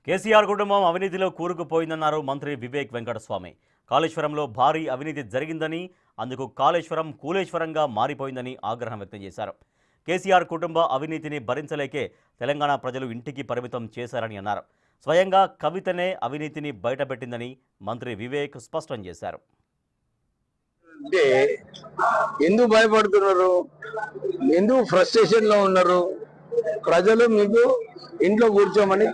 కేసీఆర్ కుటుంబం అవినీతిలో కూరుకుపోయిందన్నారు మంత్రి వివేక్ వెంకటస్వామి. కాళేశ్వరంలో భారీ అవినీతి జరిగిందని, అందుకు కాళేశ్వరం కూలేశ్వరంగా మారిపోయిందని ఆగ్రహం వ్యక్తం చేశారు. కేసీఆర్ కుటుంబ అవినీతిని భరించలేకే తెలంగాణ ప్రజలు ఇంటికి పరిమితం చేశారని అన్నారు. స్వయంగా కవితనే అవినీతిని బయటపెట్టిందని మంత్రి వివేక్ స్పష్టం చేశారు. అంటే ఎందుకు భయపడుతున్నారు, ఎందుకు ఫ్రస్ట్రేషన్ లో ఉన్నారు? ప్రజలు మీకు ఇంట్లో కూర్చోమని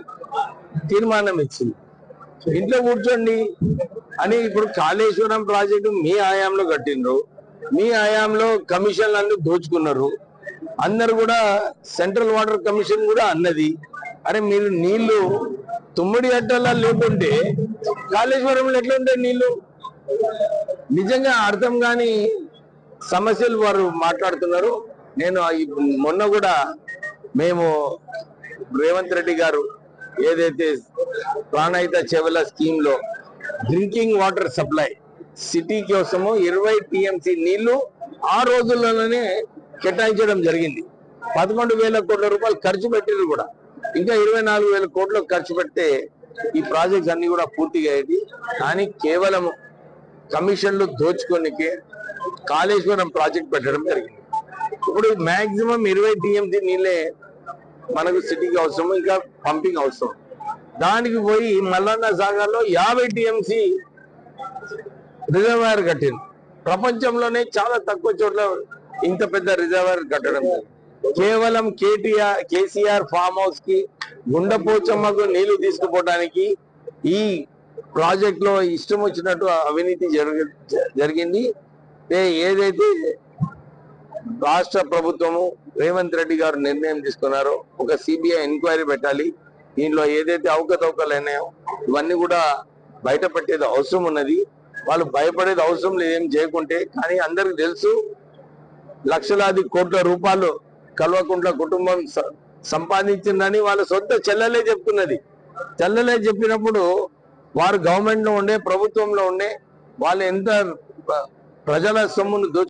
తీర్మానం ఇచ్చింది. ఇంట్లో కూర్చోండి అని. ఇప్పుడు కాళేశ్వరం ప్రాజెక్టు మీ హయాంలో కట్టిండ్రు, మీ హయాంలో కమిషన్లు అన్ని దోచుకున్నారు. అందరు కూడా సెంట్రల్ వాటర్ కమిషన్ కూడా అన్నది, అరే మీరు నీళ్లు తుమ్మిడి అట్టలా లేకుంటే కాళేశ్వరంలో ఎట్లా ఉంటాయి నీళ్లు? నిజంగా అర్థం కాని సమస్యలు వారు మాట్లాడుతున్నారు. నేను మొన్న కూడా మేము రేవంత్ రెడ్డి గారు ఏదైతే ప్రాణహిత చెవెల స్కీమ్ లో డ్రింకింగ్ వాటర్ సప్లై సిటీ కోసము 20 టీఎంసీ నీళ్లు ఆ రోజుల్లోనే కేటాయించడం జరిగింది. 11,000 కోట్ల రూపాయలు ఖర్చు పెట్టిరు కూడా. ఇంకా 24,000 కోట్లు ఖర్చు పెడితే ఈ ప్రాజెక్ట్స్ అన్ని కూడా పూర్తిగా అయ్యేది. కానీ కేవలం కమిషన్లు దోచుకోనికే కాళేశ్వరం ప్రాజెక్ట్ పెట్టడం జరిగింది. ఇప్పుడు మాక్సిమం 20 టీఎంసీ నీళ్ళే మనకు సిటీకి అవసరం, ఇంకా పంపింగ్ అవసరం. దానికి పోయి మల్లన్న సాగర్ లో 50 టీఎంసీ రిజర్వాయర్ కట్టింది. ప్రపంచంలోనే చాలా తక్కువ చోట్ల ఇంత పెద్ద రిజర్వాయర్ కట్టడం. కేవలం కేసీఆర్ ఫామ్ హౌస్ కి గుండపోచమ్మకు నీళ్లు తీసుకుపోవడానికి ఈ ప్రాజెక్ట్ లో ఇష్టం వచ్చినట్టు అవినీతి జరిగింది. ఏదైతే రాష్ట్ర ప్రభుత్వము రేవంత్ రెడ్డి గారు నిర్ణయం తీసుకున్నారో ఒక సిబిఐ ఎంక్వైరీ పెట్టాలి. దీనిలో ఏదైతే అవకతవకలు అయినాయో ఇవన్నీ కూడా బయట పెట్టేది అవసరం ఉన్నది. వాళ్ళు భయపడేది అవసరం లేదు ఏం చేయకుంటే. కానీ అందరికి తెలుసు, లక్షలాది కోట్ల రూపాయలు కల్వకుంట్ల కుటుంబం సంపాదించిందని వాళ్ళ సొంత చెల్లెలే చెప్తున్నది. చెల్లెలే చెప్పినప్పుడు వారు గవర్నమెంట్ లో ఉండే, ప్రభుత్వంలో ఉండే, వాళ్ళు ఎంత ప్రజల సొమ్మును